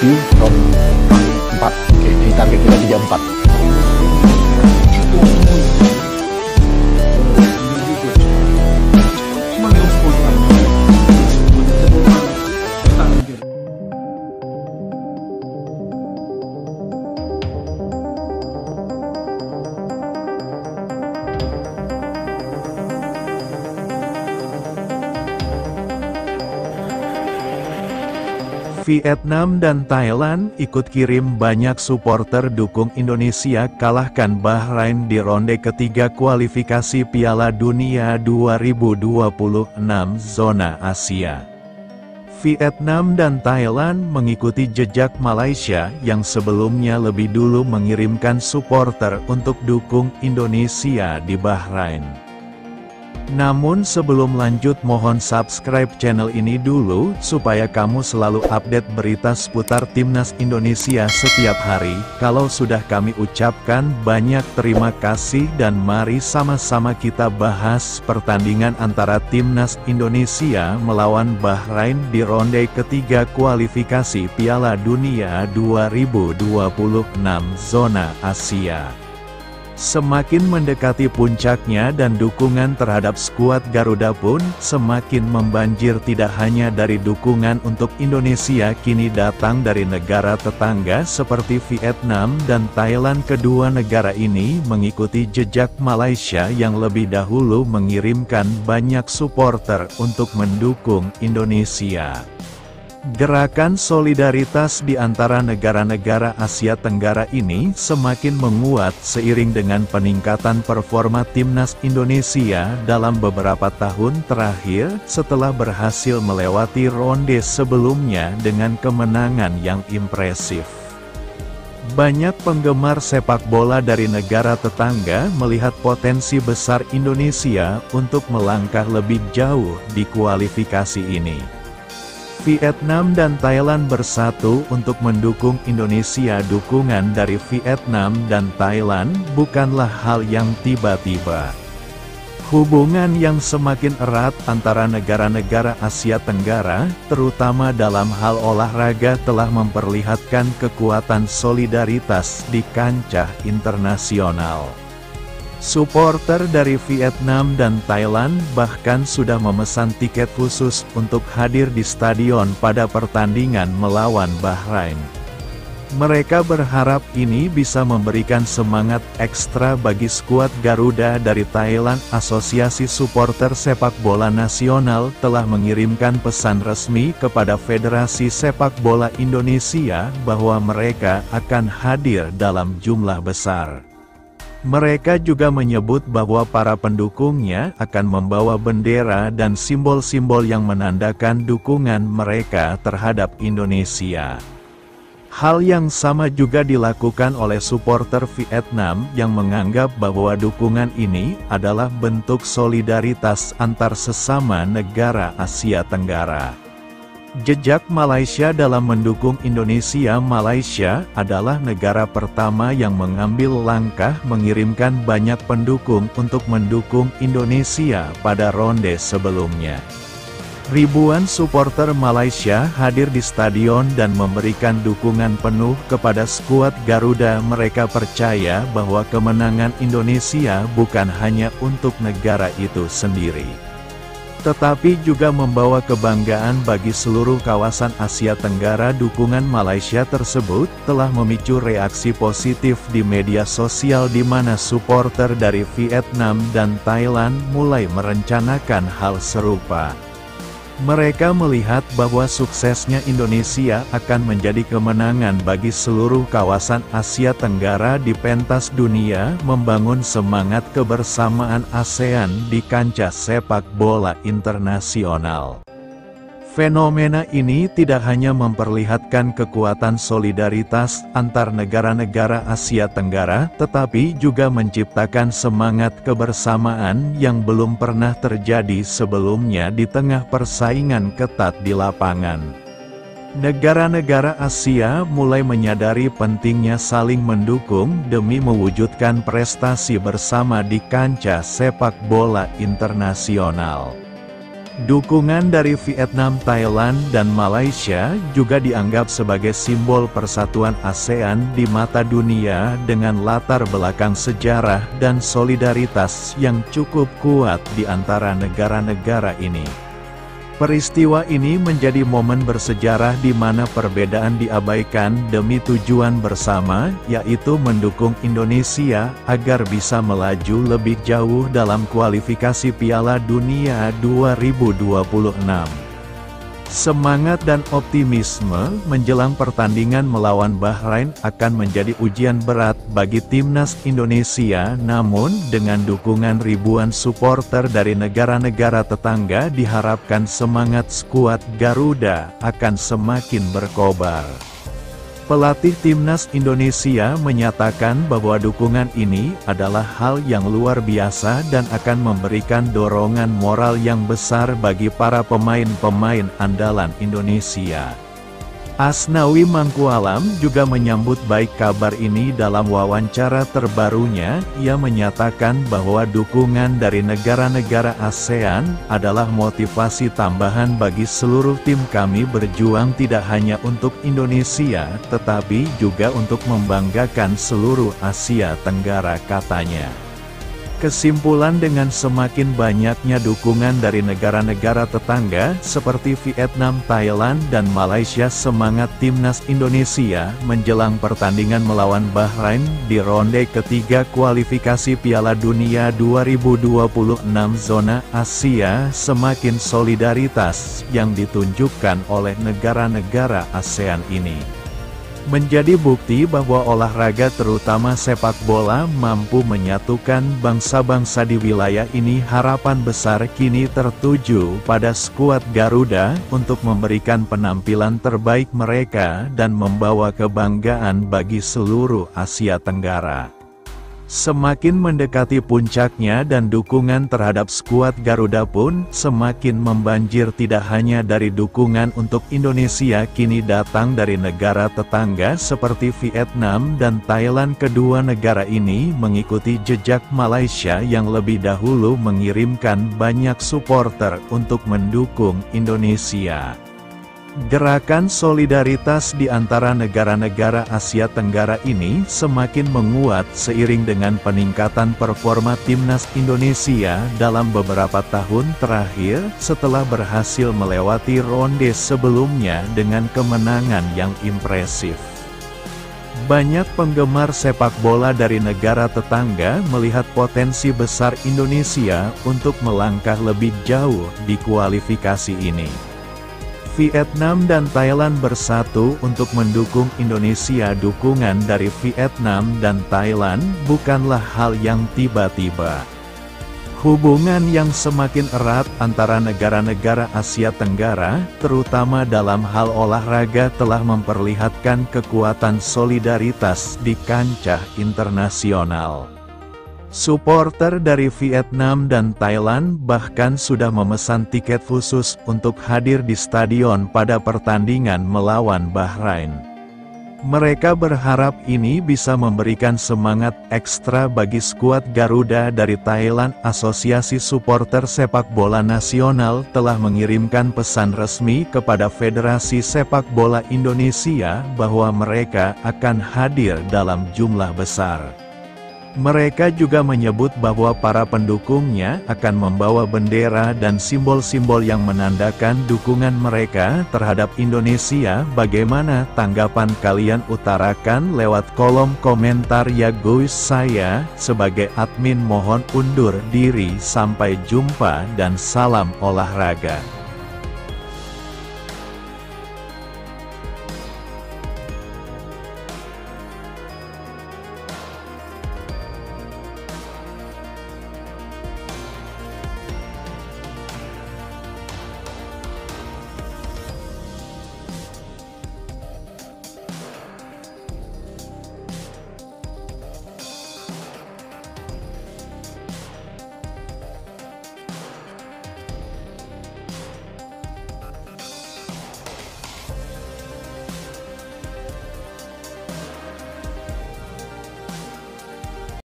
di round 4. Oke, jadi target kita di jam 4. Vietnam dan Thailand ikut kirim banyak supporter dukung Indonesia kalahkan Bahrain di ronde ketiga kualifikasi Piala Dunia 2026 zona Asia. Vietnam dan Thailand mengikuti jejak Malaysia yang sebelumnya lebih dulu mengirimkan supporter untuk dukung Indonesia di Bahrain. Namun sebelum lanjut mohon subscribe channel ini dulu supaya kamu selalu update berita seputar Timnas Indonesia setiap hari. Kalau sudah kami ucapkan banyak terima kasih dan mari sama-sama kita bahas pertandingan antara Timnas Indonesia melawan Bahrain di ronde ketiga kualifikasi Piala Dunia 2026 zona Asia. Semakin mendekati puncaknya dan dukungan terhadap skuad Garuda pun semakin membanjir, tidak hanya dari dukungan untuk Indonesia kini datang dari negara tetangga seperti Vietnam dan Thailand. Kedua negara ini mengikuti jejak Malaysia yang lebih dahulu mengirimkan banyak supporter untuk mendukung Indonesia. Gerakan solidaritas di antara negara-negara Asia Tenggara ini semakin menguat seiring dengan peningkatan performa Timnas Indonesia dalam beberapa tahun terakhir setelah berhasil melewati ronde sebelumnya dengan kemenangan yang impresif. Banyak penggemar sepak bola dari negara tetangga melihat potensi besar Indonesia untuk melangkah lebih jauh di kualifikasi ini. Vietnam dan Thailand bersatu untuk mendukung Indonesia. Dukungan dari Vietnam dan Thailand bukanlah hal yang tiba-tiba. Hubungan yang semakin erat antara negara-negara Asia Tenggara, terutama dalam hal olahraga, telah memperlihatkan kekuatan solidaritas di kancah internasional. Supporter dari Vietnam dan Thailand bahkan sudah memesan tiket khusus untuk hadir di stadion pada pertandingan melawan Bahrain. Mereka berharap ini bisa memberikan semangat ekstra bagi skuad Garuda dari Thailand. Asosiasi Supporter Sepak Bola Nasional telah mengirimkan pesan resmi kepada Federasi Sepak Bola Indonesia bahwa mereka akan hadir dalam jumlah besar. Mereka juga menyebut bahwa para pendukungnya akan membawa bendera dan simbol-simbol yang menandakan dukungan mereka terhadap Indonesia. Hal yang sama juga dilakukan oleh supporter Vietnam yang menganggap bahwa dukungan ini adalah bentuk solidaritas antar sesama negara Asia Tenggara. Jejak Malaysia dalam mendukung Indonesia. Malaysia adalah negara pertama yang mengambil langkah mengirimkan banyak pendukung untuk mendukung Indonesia pada ronde sebelumnya. Ribuan supporter Malaysia hadir di stadion dan memberikan dukungan penuh kepada skuad Garuda. Mereka percaya bahwa kemenangan Indonesia bukan hanya untuk negara itu sendiri, tetapi juga membawa kebanggaan bagi seluruh kawasan Asia Tenggara. Dukungan Malaysia tersebut telah memicu reaksi positif di media sosial di mana supporter dari Vietnam dan Thailand mulai merencanakan hal serupa. Mereka melihat bahwa suksesnya Indonesia akan menjadi kemenangan bagi seluruh kawasan Asia Tenggara di pentas dunia, membangun semangat kebersamaan ASEAN di kancah sepak bola internasional. Fenomena ini tidak hanya memperlihatkan kekuatan solidaritas antar negara-negara Asia Tenggara, tetapi juga menciptakan semangat kebersamaan yang belum pernah terjadi sebelumnya di tengah persaingan ketat di lapangan. Negara-negara Asia mulai menyadari pentingnya saling mendukung demi mewujudkan prestasi bersama di kancah sepak bola internasional. Dukungan dari Vietnam, Thailand, dan Malaysia juga dianggap sebagai simbol persatuan ASEAN di mata dunia dengan latar belakang sejarah dan solidaritas yang cukup kuat di antara negara-negara ini. Peristiwa ini menjadi momen bersejarah di mana perbedaan diabaikan demi tujuan bersama, yaitu mendukung Indonesia agar bisa melaju lebih jauh dalam kualifikasi Piala Dunia 2026. Semangat dan optimisme menjelang pertandingan melawan Bahrain akan menjadi ujian berat bagi timnas Indonesia, namun dengan dukungan ribuan supporter dari negara-negara tetangga diharapkan semangat skuad Garuda akan semakin berkobar. Pelatih timnas Indonesia menyatakan bahwa dukungan ini adalah hal yang luar biasa dan akan memberikan dorongan moral yang besar bagi para pemain-pemain andalan Indonesia. Asnawi Mangkualam juga menyambut baik kabar ini dalam wawancara terbarunya. Ia menyatakan bahwa dukungan dari negara-negara ASEAN adalah motivasi tambahan bagi seluruh tim kami berjuang tidak hanya untuk Indonesia, tetapi juga untuk membanggakan seluruh Asia Tenggara, katanya. Kesimpulan, dengan semakin banyaknya dukungan dari negara-negara tetangga seperti Vietnam, Thailand, dan Malaysia, semangat timnas Indonesia menjelang pertandingan melawan Bahrain di ronde ketiga kualifikasi Piala Dunia 2026 zona Asia semakin solidaritas yang ditunjukkan oleh negara-negara ASEAN ini menjadi bukti bahwa olahraga terutama sepak bola mampu menyatukan bangsa-bangsa di wilayah ini. Harapan besar kini tertuju pada skuad Garuda untuk memberikan penampilan terbaik mereka dan membawa kebanggaan bagi seluruh Asia Tenggara. Semakin mendekati puncaknya dan dukungan terhadap skuad Garuda pun semakin membanjir. Tidak hanya dari dukungan untuk Indonesia, kini datang dari negara tetangga seperti Vietnam dan Thailand. Kedua negara ini mengikuti jejak Malaysia yang lebih dahulu mengirimkan banyak supporter untuk mendukung Indonesia. Gerakan solidaritas di antara negara-negara Asia Tenggara ini semakin menguat seiring dengan peningkatan performa timnas Indonesia dalam beberapa tahun terakhir setelah berhasil melewati ronde sebelumnya dengan kemenangan yang impresif. Banyak penggemar sepak bola dari negara tetangga melihat potensi besar Indonesia untuk melangkah lebih jauh di kualifikasi ini. Vietnam dan Thailand bersatu untuk mendukung Indonesia. Dukungan dari Vietnam dan Thailand bukanlah hal yang tiba-tiba. Hubungan yang semakin erat antara negara-negara Asia Tenggara, terutama dalam hal olahraga, telah memperlihatkan kekuatan solidaritas di kancah internasional. Supporter dari Vietnam dan Thailand bahkan sudah memesan tiket khusus untuk hadir di stadion pada pertandingan melawan Bahrain. Mereka berharap ini bisa memberikan semangat ekstra bagi skuad Garuda dari Thailand. Asosiasi Supporter Sepak Bola Nasional telah mengirimkan pesan resmi kepada Federasi Sepak Bola Indonesia bahwa mereka akan hadir dalam jumlah besar. Mereka juga menyebut bahwa para pendukungnya akan membawa bendera dan simbol-simbol yang menandakan dukungan mereka terhadap Indonesia. Bagaimana tanggapan kalian? Utarakan lewat kolom komentar ya guys. Saya sebagai admin mohon undur diri, sampai jumpa dan salam olahraga.